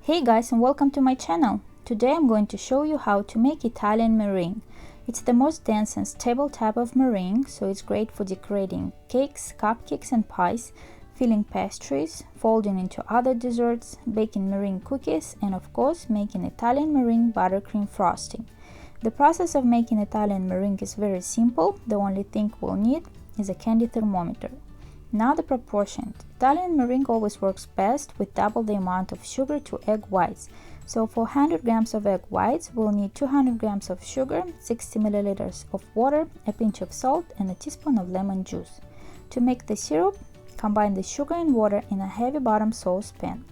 Hey guys, and welcome to my channel. Today I'm going to show you how to make Italian meringue. It's the most dense and stable type of meringue, so it's great for decorating cakes, cupcakes and pies, filling pastries, folding into other desserts, baking meringue cookies, and of course making Italian meringue buttercream frosting. The process of making Italian meringue is very simple. The only thing we'll need is a candy thermometer. Now the proportions. Italian meringue always works best with double the amount of sugar to egg whites. So for 100 grams of egg whites, we'll need 200 grams of sugar, 60 milliliters of water, a pinch of salt, and a teaspoon of lemon juice. To make the syrup, combine the sugar and water in a heavy bottom saucepan.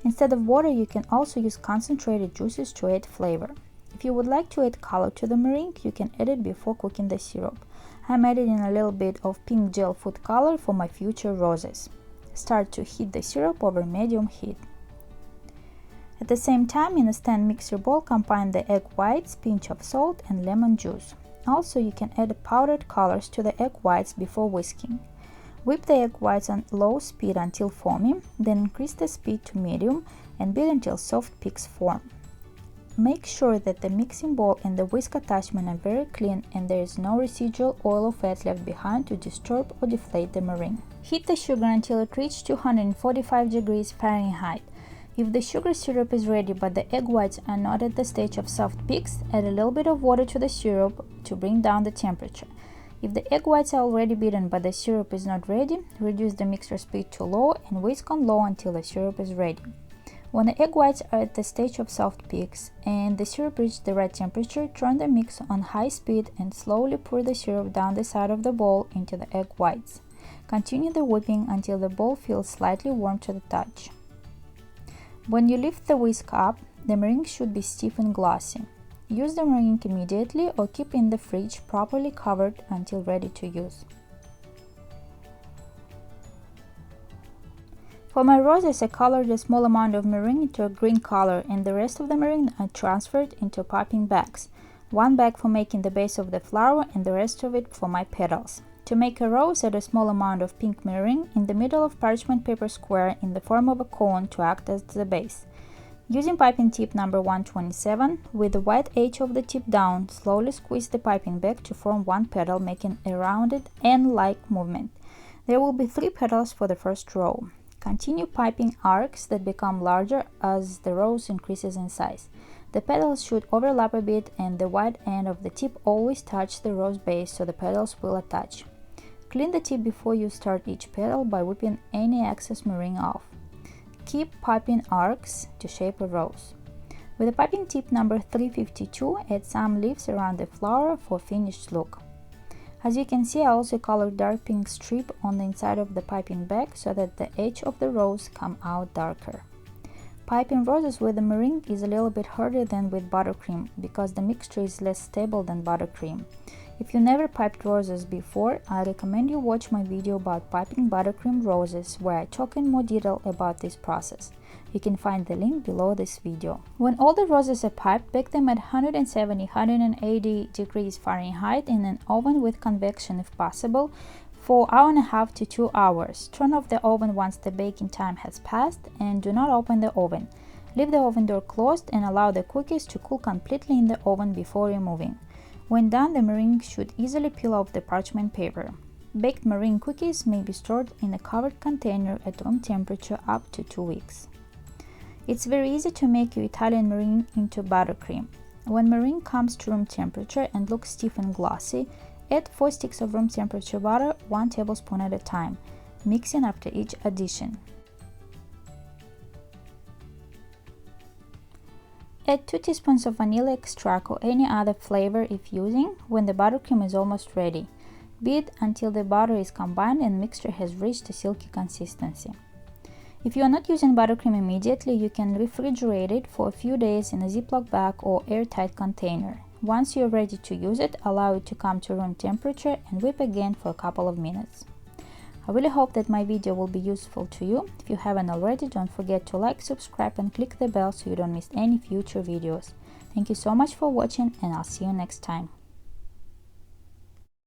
Instead of water, you can also use concentrated juices to add flavor. If you would like to add color to the meringue, you can add it before cooking the syrup. I'm adding a little bit of pink gel food color for my future roses. Start to heat the syrup over medium heat. At the same time, in a stand mixer bowl, combine the egg whites, pinch of salt, and lemon juice. Also, you can add powdered colors to the egg whites before whisking. Whip the egg whites on low speed until foamy, then increase the speed to medium and beat until soft peaks form. Make sure that the mixing bowl and the whisk attachment are very clean and there is no residual oil or fat left behind to disturb or deflate the meringue. Heat the sugar until it reaches 245 degrees Fahrenheit. If the sugar syrup is ready but the egg whites are not at the stage of soft peaks, add a little bit of water to the syrup to bring down the temperature. If the egg whites are already beaten but the syrup is not ready, reduce the mixer speed to low and whisk on low until the syrup is ready. When the egg whites are at the stage of soft peaks and the syrup reaches the right temperature, turn the mix on high speed and slowly pour the syrup down the side of the bowl into the egg whites. Continue the whipping until the bowl feels slightly warm to the touch. When you lift the whisk up, the meringue should be stiff and glossy. Use the meringue immediately or keep in the fridge properly covered until ready to use. For my roses, I colored a small amount of meringue into a green color and the rest of the meringue I transferred into piping bags. One bag for making the base of the flower and the rest of it for my petals. To make a rose, add a small amount of pink meringue in the middle of parchment paper square in the form of a cone to act as the base. Using piping tip number 127, with the white edge of the tip down, slowly squeeze the piping bag to form one petal, making a rounded N-like movement. There will be 3 petals for the first row. Continue piping arcs that become larger as the rose increases in size. The petals should overlap a bit and the white end of the tip always touch the rose base so the petals will attach. Clean the tip before you start each petal by whipping any excess meringue off. Keep piping arcs to shape a rose. With the piping tip number 352, add some leaves around the flower for a finished look. As you can see, I also colored dark pink strip on the inside of the piping bag so that the edge of the rose come out darker. Piping roses with the meringue is a little bit harder than with buttercream because the mixture is less stable than buttercream. If you never piped roses before, I recommend you watch my video about piping buttercream roses where I talk in more detail about this process. You can find the link below this video. When all the roses are piped, bake them at 170–180 degrees Fahrenheit in an oven with convection if possible for 1.5 hours to 2 hours. Turn off the oven once the baking time has passed and do not open the oven. Leave the oven door closed and allow the cookies to cool completely in the oven before removing. When done, the meringue should easily peel off the parchment paper. Baked meringue cookies may be stored in a covered container at room temperature up to 2 weeks. It's very easy to make your Italian meringue into buttercream. When meringue comes to room temperature and looks stiff and glossy, add 4 sticks of room temperature butter, 1 tablespoon at a time, mixing after each addition. Add 2 teaspoons of vanilla extract or any other flavor if using when the buttercream is almost ready. Beat until the butter is combined and mixture has reached a silky consistency. If you are not using buttercream immediately, you can refrigerate it for a few days in a ziploc bag or airtight container. Once you are ready to use it, allow it to come to room temperature and whip again for a couple of minutes. I really hope that my video will be useful to you. If you haven't already, don't forget to like, subscribe and click the bell so you don't miss any future videos. Thank you so much for watching and I'll see you next time.